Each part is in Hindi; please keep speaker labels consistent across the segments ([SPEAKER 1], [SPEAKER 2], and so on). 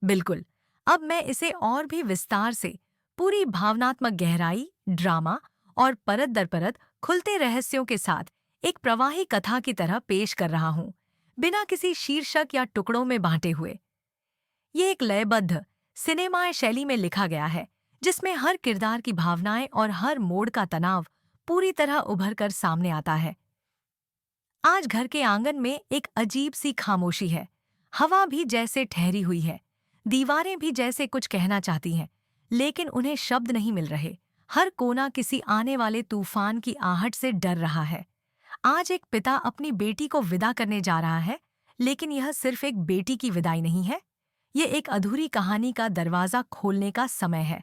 [SPEAKER 1] बिल्कुल। अब मैं इसे और भी विस्तार से, पूरी भावनात्मक गहराई, ड्रामा और परत दर परत खुलते रहस्यों के साथ एक प्रवाही कथा की तरह पेश कर रहा हूँ, बिना किसी शीर्षक या टुकड़ों में बांटे हुए। ये एक लयबद्ध, सिनेमाय शैली में लिखा गया है, जिसमें हर किरदार की भावनाएं और हर मोड़ का तनाव पूरी तरह उभर कर सामने आता है। आज घर के आंगन में एक अजीब सी खामोशी है। हवा भी जैसे ठहरी हुई है। दीवारें भी जैसे कुछ कहना चाहती हैं, लेकिन उन्हें शब्द नहीं मिल रहे। हर कोना किसी आने वाले तूफान की आहट से डर रहा है। आज एक पिता अपनी बेटी को विदा करने जा रहा है, लेकिन यह सिर्फ एक बेटी की विदाई नहीं है। ये एक अधूरी कहानी का दरवाजा खोलने का समय है।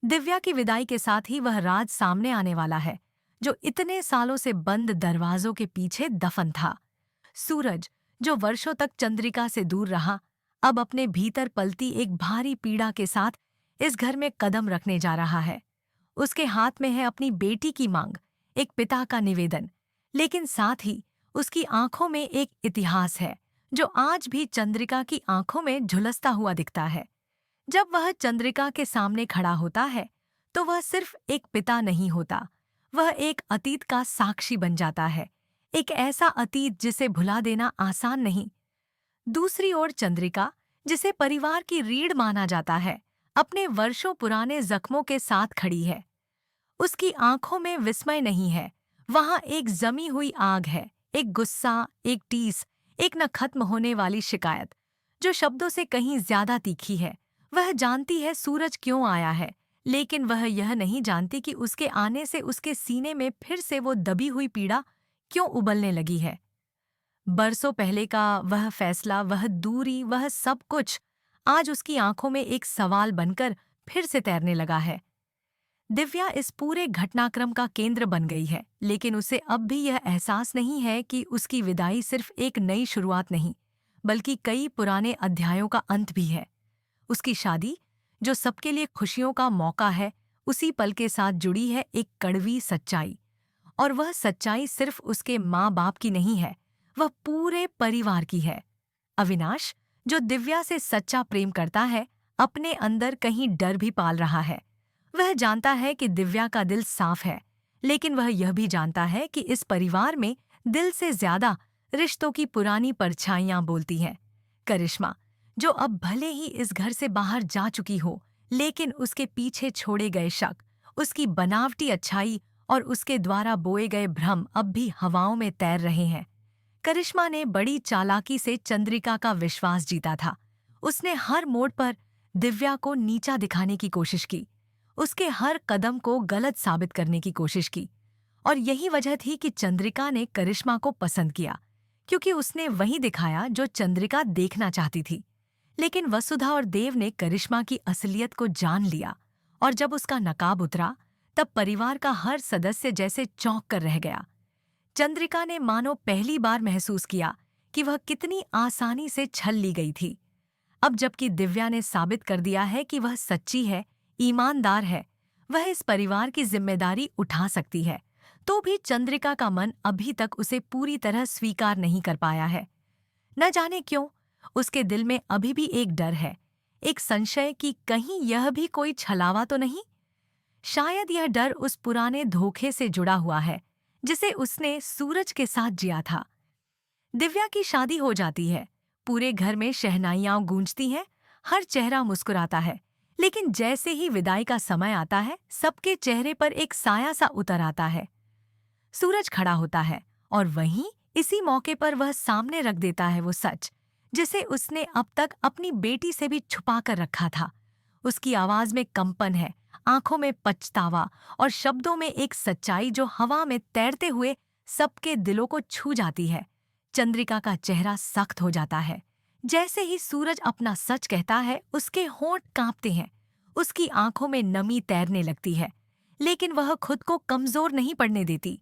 [SPEAKER 1] दिव्या की विदाई के साथ ही वह राज सामने आने वाला है, जो इतने सालों से बंद दरवाजों के पीछे दफन था। सूरज, जो वर्षों तक चंद्रिका से दूर रहा, अब अपने भीतर पलती एक भारी पीड़ा के साथ इस घर में कदम रखने जा रहा है। उसके हाथ में है अपनी बेटी की मांग, एक पिता का निवेदन, लेकिन साथ ही उसकी आंखों में एक इतिहास है, जो आज भी चंद्रिका की आंखों में झुलसता हुआ दिखता है। जब वह चंद्रिका के सामने खड़ा होता है, तो वह सिर्फ एक पिता नहीं होता, वह एक अतीत का साक्षी बन जाता है। एक ऐसा अतीत जिसे भुला देना आसान नहीं। दूसरी ओर चंद्रिका, जिसे परिवार की रीढ़ माना जाता है, अपने वर्षों पुराने जख्मों के साथ खड़ी है। उसकी आंखों में विस्मय नहीं है, वहां एक जमी हुई आग है, एक गुस्सा, एक टीस, एक न खत्म होने वाली शिकायत, जो शब्दों से कहीं ज्यादा तीखी है। वह जानती है सूरज क्यों आया है, लेकिन वह यह नहीं जानती कि उसके आने से उसके सीने में फिर से वो दबी हुई पीड़ा क्यों उबलने लगी है। बरसों पहले का वह फैसला, वह दूरी, वह सब कुछ आज उसकी आंखों में एक सवाल बनकर फिर से तैरने लगा है। दिव्या इस पूरे घटनाक्रम का केंद्र बन गई है, लेकिन उसे अब भी यह एहसास नहीं है कि उसकी विदाई सिर्फ एक नई शुरुआत नहीं, बल्कि कई पुराने अध्यायों का अंत भी है। उसकी शादी, जो सबके लिए खुशियों का मौका है, उसी पल के साथ जुड़ी है एक कड़वी सच्चाई। और वह सच्चाई सिर्फ उसके माँ बाप की नहीं है, वह पूरे परिवार की है। अविनाश, जो दिव्या से सच्चा प्रेम करता है, अपने अंदर कहीं डर भी पाल रहा है। वह जानता है कि दिव्या का दिल साफ है, लेकिन वह यह भी जानता है कि इस परिवार में दिल से ज्यादा रिश्तों की पुरानी परछाइयां बोलती हैं। करिश्मा, जो अब भले ही इस घर से बाहर जा चुकी हो, लेकिन उसके पीछे छोड़े गए शक, उसकी बनावटी अच्छाई और उसके द्वारा बोए गए भ्रम अब भी हवाओं में तैर रहे हैं। करिश्मा ने बड़ी चालाकी से चंद्रिका का विश्वास जीता था। उसने हर मोड़ पर दिव्या को नीचा दिखाने की कोशिश की, उसके हर कदम को गलत साबित करने की कोशिश की। और यही वजह थी कि चंद्रिका ने करिश्मा को पसंद किया, क्योंकि उसने वही दिखाया जो चंद्रिका देखना चाहती थी। लेकिन वसुधा और देव ने करिश्मा की असलियत को जान लिया, और जब उसका नकाब उतरा, तब परिवार का हर सदस्य जैसे चौंक कर रह गया। चंद्रिका ने मानो पहली बार महसूस किया कि वह कितनी आसानी से छल ली गई थी। अब जबकि दिव्या ने साबित कर दिया है कि वह सच्ची है, ईमानदार है, वह इस परिवार की जिम्मेदारी उठा सकती है, तो भी चंद्रिका का मन अभी तक उसे पूरी तरह स्वीकार नहीं कर पाया है। न जाने क्यों, उसके दिल में अभी भी एक डर है, एक संशय कि कहीं यह भी कोई छलावा तो नहीं। शायद यह डर उस पुराने धोखे से जुड़ा हुआ है, जिसे उसने सूरज के साथ जिया था। दिव्या की शादी हो जाती है, पूरे घर में शहनाइयां गूंजती हैं, हर चेहरा मुस्कुराता है। लेकिन जैसे ही विदाई का समय आता है, सबके चेहरे पर एक साया सा उतर आता है। सूरज खड़ा होता है, और वहीं इसी मौके पर वह सामने रख देता है वो सच, जिसे उसने अब तक अपनी बेटी से भी छुपा कर रखा था। उसकी आवाज में कंपन है, आंखों में पछतावा, और शब्दों में एक सच्चाई जो हवा में तैरते हुए सबके दिलों को छू जाती है। चंद्रिका का चेहरा सख्त हो जाता है। जैसे ही सूरज अपना सच कहता है, उसके होंठ कांपते हैं, उसकी आंखों में नमी तैरने लगती है, लेकिन वह खुद को कमजोर नहीं पड़ने देती।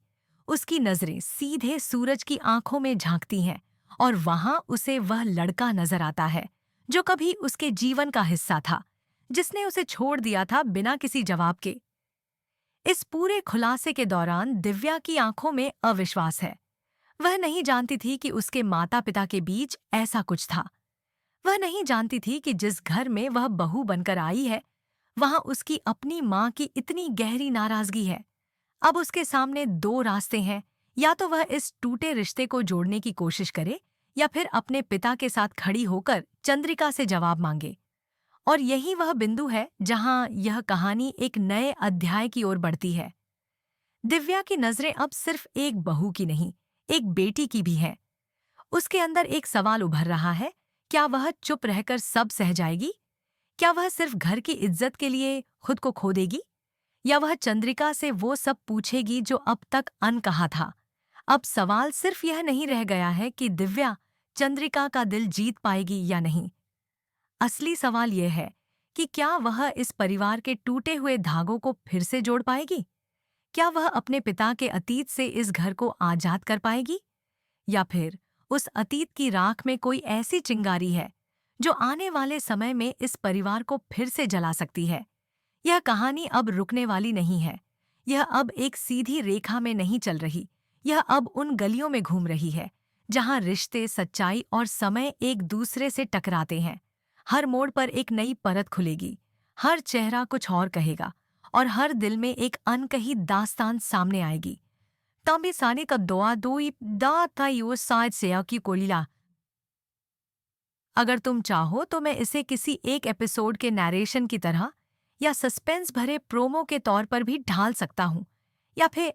[SPEAKER 1] उसकी नजरें सीधे सूरज की आंखों में झांकती हैं, और वहां उसे वह लड़का नजर आता है, जो कभी उसके जीवन का हिस्सा था, जिसने उसे छोड़ दिया था बिना किसी जवाब के। इस पूरे खुलासे के दौरान दिव्या की आंखों में अविश्वास है। वह नहीं जानती थी कि उसके माता पिता के बीच ऐसा कुछ था। वह नहीं जानती थी कि जिस घर में वह बहू बनकर आई है, वहां उसकी अपनी माँ की इतनी गहरी नाराजगी है। अब उसके सामने दो रास्ते हैं, या तो वह इस टूटे रिश्ते को जोड़ने की कोशिश करे या फिर अपने पिता के साथ खड़ी होकर चंद्रिका से जवाब मांगे। और यही वह बिंदु है जहां यह कहानी एक नए अध्याय की ओर बढ़ती है। दिव्या की नजरें अब सिर्फ एक बहू की नहीं, एक बेटी की भी हैं। उसके अंदर एक सवाल उभर रहा है, क्या वह चुप रहकर सब सह जाएगी? क्या वह सिर्फ घर की इज्जत के लिए खुद को खो देगी? या वह चंद्रिका से वो सब पूछेगी जो अब तक अनकहा था? अब सवाल सिर्फ यह नहीं रह गया है कि दिव्या चंद्रिका का दिल जीत पाएगी या नहीं। असली सवाल यह है कि क्या वह इस परिवार के टूटे हुए धागों को फिर से जोड़ पाएगी? क्या वह अपने पिता के अतीत से इस घर को आजाद कर पाएगी? या फिर उस अतीत की राख में कोई ऐसी चिंगारी है जो आने वाले समय में इस परिवार को फिर से जला सकती है? यह कहानी अब रुकने वाली नहीं है। यह अब एक सीधी रेखा में नहीं चल रही। यह अब उन गलियों में घूम रही है जहां रिश्ते, सच्चाई और समय एक दूसरे से टकराते हैं। हर मोड़ पर एक नई परत खुलेगी, हर चेहरा कुछ और कहेगा और हर दिल में एक अनकही दास्तान सामने आएगी। तभी साने का दोआ दोई दा था यो साइड से की कोलिला। अगर तुम चाहो तो मैं इसे किसी एक एपिसोड के नैरेशन की तरह या सस्पेंस भरे प्रोमो के तौर पर भी ढाल सकता हूँ, या फिर